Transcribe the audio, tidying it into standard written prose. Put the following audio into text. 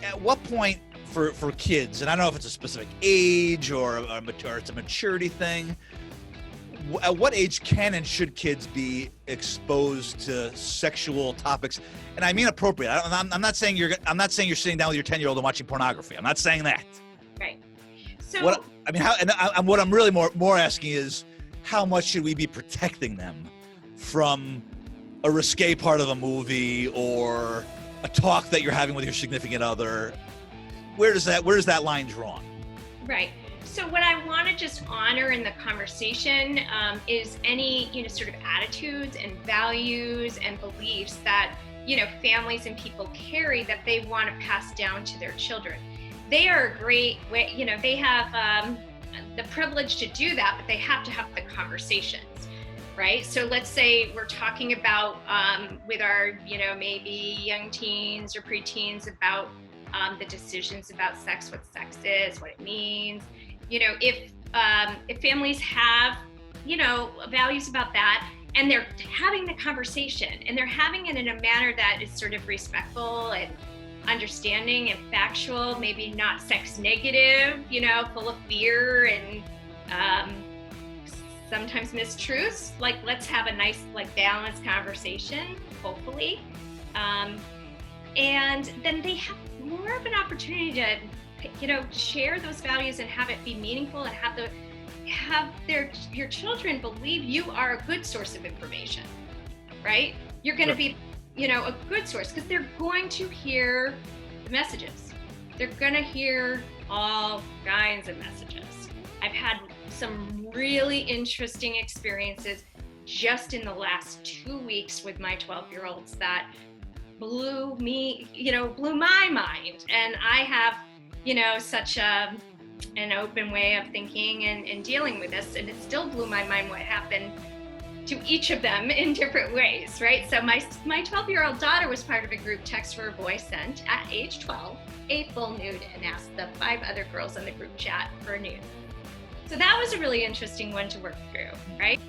at what point for kids, and I don't know if it's a specific age or it's a maturity thing, at what age can and should kids be exposed to sexual topics? And I mean appropriate. I'm not saying you're sitting down with your 10-year-old and watching pornography. I'm not saying that. Right. So what I'm really more asking is, how much should we be protecting them from a risque part of a movie or a talk that you're having with your significant other? Where does that line drawn? Right. So what I want to just honor in the conversation is any, sort of attitudes and values and beliefs that, families and people carry that they want to pass down to their children. They are a great way, they have the privilege to do that, but they have to have the conversations, right? So let's say we're talking about with our, maybe young teens or preteens about the decisions about sex, what sex is, what it means. If families have, values about that, and they're having the conversation and they're having it in a manner that is sort of respectful and understanding and factual, maybe not sex negative, full of fear and sometimes mistruths, like let's have a nice, balanced conversation, hopefully. And then they have more of an opportunity to, share those values and have it be meaningful and have your children believe you are a good source of information, right? You're going to be, a good source because they're going to hear the messages. They're going to hear all kinds of messages. I've had some really interesting experiences just in the last 2 weeks with my 12-year-olds that blew my mind. And I have, such an open way of thinking and dealing with this. And it still blew my mind what happened to each of them in different ways, right? So my 12-year-old daughter was part of a group text where a boy sent at age 12 a full nude and asked the 5 other girls on the group chat for a nude. So that was a really interesting one to work through, right?